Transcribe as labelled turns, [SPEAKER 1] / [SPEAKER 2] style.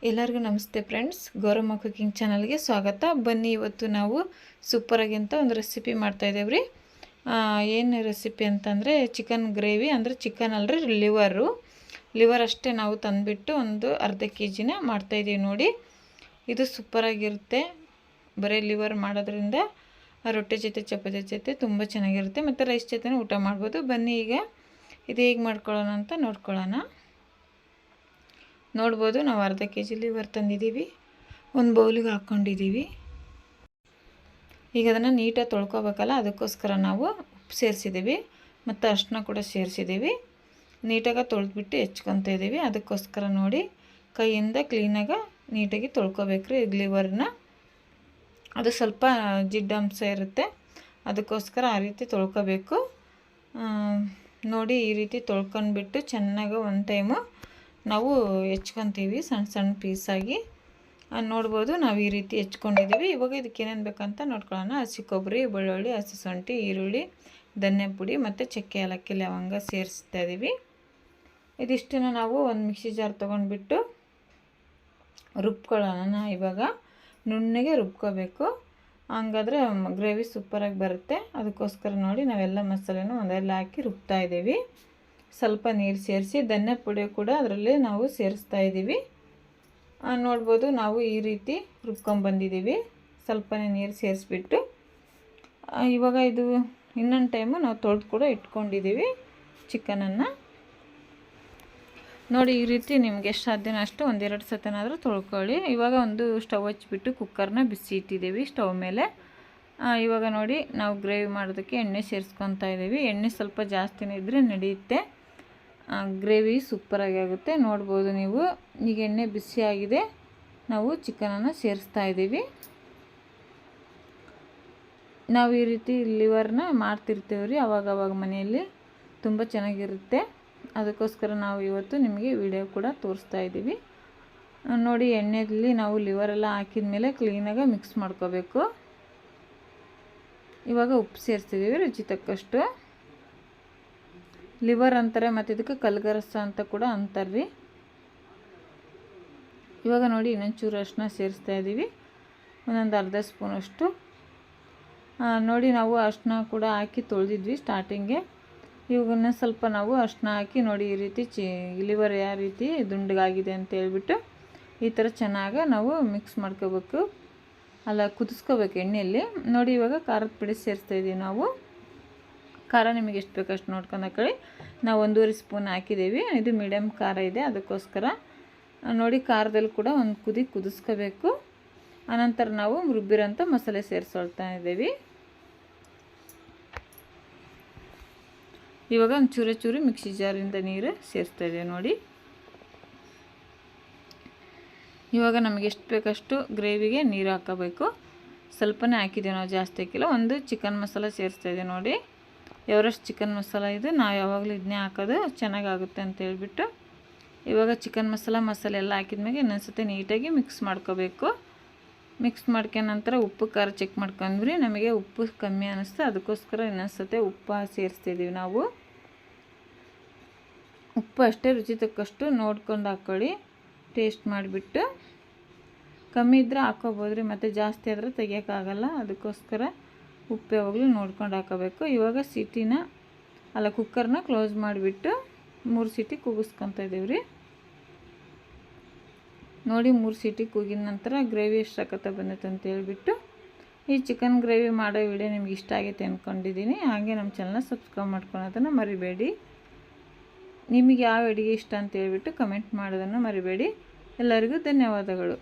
[SPEAKER 1] ಎಲ್ಲರಿಗೂ ನಮಸ್ತೆ friends, Gowramma cooking ಚಾನಲ್ಗೆ ಸ್ವಾಗತ. ಬನ್ನಿ, ಇವತ್ತು ನಾವು ಸೂಪರಾಗಿ ಅಂತ ಒಂದು ರೆಸಿಪಿ ಮಾಡ್ತಾಯಿದ್ದೇವೆ ರೀ. ಏನು ರೆಸಿಪಿ ಅಂತಂದರೆ ಚಿಕನ್ ಗ್ರೇವಿ, ಅಂದರೆ ಚಿಕನ್ ಅಲ್ರಿ, ಲಿವರ್ ಅಷ್ಟೇ ನಾವು ತಂದುಬಿಟ್ಟು ಒಂದು ಅರ್ಧ ಕೆಜಿನ ಮಾಡ್ತಾಯಿದ್ದೀವಿ. ನೋಡಿ, ಇದು ಸೂಪರಾಗಿರುತ್ತೆ. ಬರೀ ಲಿವರ್ ಮಾಡೋದ್ರಿಂದ ರೊಟ್ಟೆ ಜೊತೆ ಚಪಾತಿ ಜೊತೆ ತುಂಬ ಚೆನ್ನಾಗಿರುತ್ತೆ, ಮತ್ತು ರೈಸ್ ಜೊತೆ ಊಟ ಮಾಡ್ಬೋದು. ಬನ್ನಿ ಈಗ ಇದು ಹೇಗೆ ಮಾಡ್ಕೊಳ್ಳೋಣ ಅಂತ ನೋಡ್ಕೊಳ್ಳೋಣ. ನೋಡ್ಬೋದು, ನಾವು ಅರ್ಧ ಕೆಜಿ ಲಿವರ್ ತಂದಿದ್ದೀವಿ, ಒಂದು ಬೌಲಿಗೆ ಹಾಕ್ಕೊಂಡಿದ್ದೀವಿ. ಈಗ ಅದನ್ನು ನೀಟಾಗಿ ತೊಳ್ಕೊಬೇಕಲ್ಲ, ಅದಕ್ಕೋಸ್ಕರ ನಾವು ಉಪ್ಪು ಸೇರಿಸಿದ್ದೀವಿ ಮತ್ತು ಅರಿಶಿನ ಕೂಡ ಸೇರಿಸಿದ್ದೀವಿ. ನೀಟಾಗಿ ತೊಳೆದ್ಬಿಟ್ಟು ಹೆಚ್ಕೊತಾ ಇದ್ದೀವಿ. ಅದಕ್ಕೋಸ್ಕರ ನೋಡಿ, ಕೈಯಿಂದ ಕ್ಲೀನಾಗಿ ನೀಟಾಗಿ ತೊಳ್ಕೊಬೇಕ್ರಿ ಲಿವರ್ನ. ಅದು ಸ್ವಲ್ಪ ಜಿಡ್ಡಂಶ ಇರುತ್ತೆ, ಅದಕ್ಕೋಸ್ಕರ ಆ ರೀತಿ ತೊಳ್ಕೊಬೇಕು. ನೋಡಿ, ಈ ರೀತಿ ತೊಳ್ಕೊಂಡ್ಬಿಟ್ಟು ಚೆನ್ನಾಗಿ ಒಂದು ಟೈಮು ನಾವು ಹೆಚ್ಕೊತೀವಿ ಸಣ್ಣ ಸಣ್ಣ ಪೀಸಾಗಿ. ನೋಡ್ಬೋದು, ನಾವು ಈ ರೀತಿ ಹೆಚ್ಕೊಂಡಿದ್ದೀವಿ. ಇವಾಗ ಇದಕ್ಕೆ ಏನೇನು ಬೇಕಂತ ನೋಡ್ಕೊಳ್ಳೋಣ. ಹಸಿ ಕೊಬ್ಬರಿ, ಬೆಳ್ಳುಳ್ಳಿ, ಹಸಿ ಶುಂಠಿ, ಈರುಳ್ಳಿ, ಧನ್ಯ ಪುಡಿ ಮತ್ತು ಚಕ್ಕೆ, ಏಲಕ್ಕಿ, ಲವಂಗ ಸೇರಿಸ್ತಾ ಇದ್ದೀವಿ. ಇದಿಷ್ಟನ್ನು ನಾವು ಒಂದು ಮಿಕ್ಸಿ ಜಾರ್ ತೊಗೊಂಡ್ಬಿಟ್ಟು ರುಬ್ಕೊಳ್ಳೋಣ. ಇವಾಗ ನುಣ್ಣಗೆ ರುಬ್ಕೋಬೇಕು, ಹಂಗಾದ್ರೆ ಗ್ರೇವಿ ಸೂಪರಾಗಿ ಬರುತ್ತೆ. ಅದಕ್ಕೋಸ್ಕರ ನೋಡಿ, ನಾವೆಲ್ಲ ಮಸಾಲೆನೂ ಒಂದೆಲ್ಲ ಹಾಕಿ ರುಬ್ತಾ ಇದ್ದೀವಿ. ಸ್ವಲ್ಪ ನೀರು ಸೇರಿಸಿ, ಧನ್ಯ ಪುಡಿ ಕೂಡ ಅದರಲ್ಲಿ ನಾವು ಸೇರಿಸ್ತಾ ಇದ್ದೀವಿ. ನೋಡ್ಬೋದು, ನಾವು ಈ ರೀತಿ ರುಬ್ಕೊಂಡ್ಬಂದಿದ್ದೀವಿ. ಸ್ವಲ್ಪನೇ ನೀರು ಸೇರಿಸ್ಬಿಟ್ಟು ಇವಾಗ ಇದು ಇನ್ನೊಂದು ಟೈಮು ನಾವು ತೊಳೆದು ಕೂಡ ಇಟ್ಕೊಂಡಿದ್ದೀವಿ ಚಿಕನನ್ನು. ನೋಡಿ, ಈ ರೀತಿ ನಿಮ್ಗೆ ಎಷ್ಟು ಸಾಧ್ಯನೋ ಅಷ್ಟು ಒಂದೆರಡು ಸತನಾದರೂ ತೊಳ್ಕೊಳ್ಳಿ. ಇವಾಗ ಒಂದು ಸ್ಟವ್ ಹಚ್ಚಿಬಿಟ್ಟು ಕುಕ್ಕರ್ನ ಬಿಸಿ ಇಟ್ಟಿದ್ದೀವಿ ಸ್ಟವ್ ಮೇಲೆ. ಇವಾಗ ನೋಡಿ, ನಾವು ಗ್ರೇವಿ ಮಾಡೋದಕ್ಕೆ ಎಣ್ಣೆ ಸೇರಿಸ್ಕೊತಾ ಇದ್ದೀವಿ. ಎಣ್ಣೆ ಸ್ವಲ್ಪ ಜಾಸ್ತಿನೇ ಇದ್ದರೆ ನಡೆಯುತ್ತೆ, ಗ್ರೇವಿ ಸೂಪರಾಗಿ ಆಗುತ್ತೆ. ನೋಡ್ಬೋದು ನೀವು, ಈಗ ಎಣ್ಣೆ ಬಿಸಿಯಾಗಿದೆ, ನಾವು ಚಿಕನನ್ನು ಸೇರಿಸ್ತಾ ಇದ್ದೀವಿ. ನಾವು ಈ ರೀತಿ ಲಿವರ್ನ ಮಾಡ್ತಿರ್ತೀವಿ ರೀ ಅವಾಗವಾಗ ಮನೆಯಲ್ಲಿ, ತುಂಬ ಚೆನ್ನಾಗಿರುತ್ತೆ. ಅದಕ್ಕೋಸ್ಕರ ನಾವು ಇವತ್ತು ನಿಮಗೆ ವಿಡಿಯೋ ಕೂಡ ತೋರಿಸ್ತಾ ಇದ್ದೀವಿ. ನೋಡಿ, ಎಣ್ಣೆಯಲ್ಲಿ ನಾವು ಲಿವರೆಲ್ಲ ಹಾಕಿದ ಮೇಲೆ ಕ್ಲೀನಾಗಿ ಮಿಕ್ಸ್ ಮಾಡ್ಕೋಬೇಕು. ಇವಾಗ ಉಪ್ಪು ಸೇರಿಸ್ತಿದ್ದೀವಿ ರುಚಿ ತಕ್ಕಷ್ಟು. ಲಿವರ್ ಅಂತಾರೆ, ಮತ್ತು ಇದಕ್ಕೆ ಕಲ್ಗರಸ ಅಂತ ಕೂಡ ಅಂತಾರೆ ರೀ. ಇವಾಗ ನೋಡಿ, ಇನ್ನೊಂಚೂರು ಅರಿಶಿನ ಸೇರಿಸ್ತಾ ಇದ್ದೀವಿ, ಒಂದೊಂದು ಅರ್ಧ ಸ್ಪೂನಷ್ಟು. ನೋಡಿ, ನಾವು ಅರಿಶಿನ ಕೂಡ ಹಾಕಿ ತೊಳೆದಿದ್ವಿ ಸ್ಟಾರ್ಟಿಂಗೆ. ಇವಾಗ ಸ್ವಲ್ಪ ನಾವು ಅರಿಶಿನ ಹಾಕಿ ನೋಡಿ, ಈ ರೀತಿ ಲಿವರ್ ಯಾವ ರೀತಿ ದುಂಡಗಾಗಿದೆ ಅಂತ ಹೇಳ್ಬಿಟ್ಟು ಈ ಥರ ಚೆನ್ನಾಗಿ ನಾವು ಮಿಕ್ಸ್ ಮಾಡ್ಕೋಬೇಕು, ಅಲ್ಲ ಕುದಿಸ್ಕೋಬೇಕು ಎಣ್ಣೆಯಲ್ಲಿ. ನೋಡಿ, ಇವಾಗ ಖಾರದ ಪುಡಿ ಸೇರಿಸ್ತಾ ಇದ್ದೀವಿ ನಾವು. ಖಾರ ನಿಮಗೆ ಎಷ್ಟು ಬೇಕು ಅಷ್ಟು ನೋಡ್ಕೊಂಡು ಹಾಕೊಳ್ಳಿ. ನಾವು 1.5 ಸ್ಪೂನ್ ಹಾಕಿದ್ದೀವಿ, ಇದು ಮೀಡಿಯಮ್ ಖಾರ ಇದೆ, ಅದಕ್ಕೋಸ್ಕರ. ನೋಡಿ, ಖಾರದಲ್ಲಿ ಕೂಡ ಒಂದು ಕುದಿಸ್ಕೋಬೇಕು. ಆನಂತರ ನಾವು ರುಬ್ಬಿರೋಂಥ ಮಸಾಲೆ ಸೇರಿಸ್ಕೊಳ್ತಾ ಇದ್ದೀವಿ. ಇವಾಗ ಒಂದು ಚೂರು ಮಿಕ್ಸಿ ಜಾರಿಂದ ನೀರು ಸೇರಿಸ್ತಾ ಇದ್ದೀವಿ. ನೋಡಿ, ಇವಾಗ ನಮಗೆ ಎಷ್ಟು ಬೇಕಷ್ಟು ಗ್ರೇವಿಗೆ ನೀರು ಹಾಕೋಬೇಕು. ಸ್ವಲ್ಪನೇ ಹಾಕಿದ್ದೀವಿ ನಾವು, ಜಾಸ್ತಿ ಹಾಕಿಲ್ಲ. ಒಂದು ಚಿಕನ್ ಮಸಾಲ ಸೇರಿಸ್ತಾ ಇದ್ದೀವಿ. ನೋಡಿ, ಎವರೆಸ್ಟ್ ಚಿಕನ್ ಮಸಾಲ ಇದು, ನಾವು ಯಾವಾಗಲೂ ಇದನ್ನೇ ಹಾಕೋದು, ಚೆನ್ನಾಗಾಗುತ್ತೆ ಅಂತ ಹೇಳ್ಬಿಟ್ಟು. ಇವಾಗ ಚಿಕನ್ ಮಸಾಲೆ ಎಲ್ಲ ಹಾಕಿದ್ಮೇಲೆ ಇನ್ನೊಂದ್ಸತಿ ನೀಟಾಗಿ ಮಿಕ್ಸ್ ಮಾಡ್ಕೋಬೇಕು. ಮಿಕ್ಸ್ ಮಾಡ್ಕೊಂಡ ನಂತರ ಉಪ್ಪು ಖಾರ ಚೆಕ್ ಮಾಡ್ಕೊಂಡ್ರಿ. ನಮಗೆ ಉಪ್ಪು ಕಮ್ಮಿ ಅನ್ನಿಸ್ತು, ಅದಕ್ಕೋಸ್ಕರ ಇನ್ನೊಂದ್ಸತಿ ಉಪ್ಪು ಸೇರಿಸ್ತಿದ್ದೀವಿ ನಾವು. ಉಪ್ಪು ಅಷ್ಟೇ ರುಚಿ ತಕ್ಕಷ್ಟು ನೋಡ್ಕೊಂಡು ಹಾಕ್ಕೊಳ್ಳಿ, ಟೇಸ್ಟ್ ಮಾಡಿಬಿಟ್ಟು. ಕಮ್ಮಿ ಇದ್ದರೆ ಹಾಕ್ಕೋಬೋದ್ರಿ, ಮತ್ತು ಜಾಸ್ತಿ ಆದರೆ ತೆಗಿಯೋಕ್ಕಾಗಲ್ಲ, ಅದಕ್ಕೋಸ್ಕರ ಉಪ್ಪು ಯಾವಾಗಲೂ ನೋಡ್ಕೊಂಡು ಹಾಕೋಬೇಕು. ಇವಾಗ ಕುಕ್ಕರ್ನ ಕ್ಲೋಸ್ ಮಾಡಿಬಿಟ್ಟು 3 ಸೀಟಿ ಕೂಗಿಸ್ಕೊತಾ ಇದ್ದೀವಿ ರೀ. ನೋಡಿ, 3 ಸೀಟಿ ಕೂಗಿದ ನಂತರ ಗ್ರೇವಿ ಎಷ್ಟು ಸಖತ್ತ ಬಂದೈತೆ ಅಂತ ಹೇಳ್ಬಿಟ್ಟು. ಈ ಚಿಕನ್ ಗ್ರೇವಿ ಮಾಡೋ ವಿಡಿಯೋ ನಿಮ್ಗೆ ಇಷ್ಟ ಆಗೈತೆ ಅಂದ್ಕೊಂಡಿದ್ದೀನಿ. ಹಾಗೆ ನಮ್ಮ ಚಾನಲ್ನ ಸಬ್ಸ್ಕ್ರೈಬ್ ಮಾಡ್ಕೊಳ್ಳೋದನ್ನು ಮರಿಬೇಡಿ. ನಿಮಗೆ ಯಾವ ಅಡುಗೆ ಇಷ್ಟ ಅಂತ ಹೇಳ್ಬಿಟ್ಟು ಕಮೆಂಟ್ ಮಾಡೋದನ್ನು ಮರಿಬೇಡಿ. ಎಲ್ಲರಿಗೂ ಧನ್ಯವಾದಗಳು.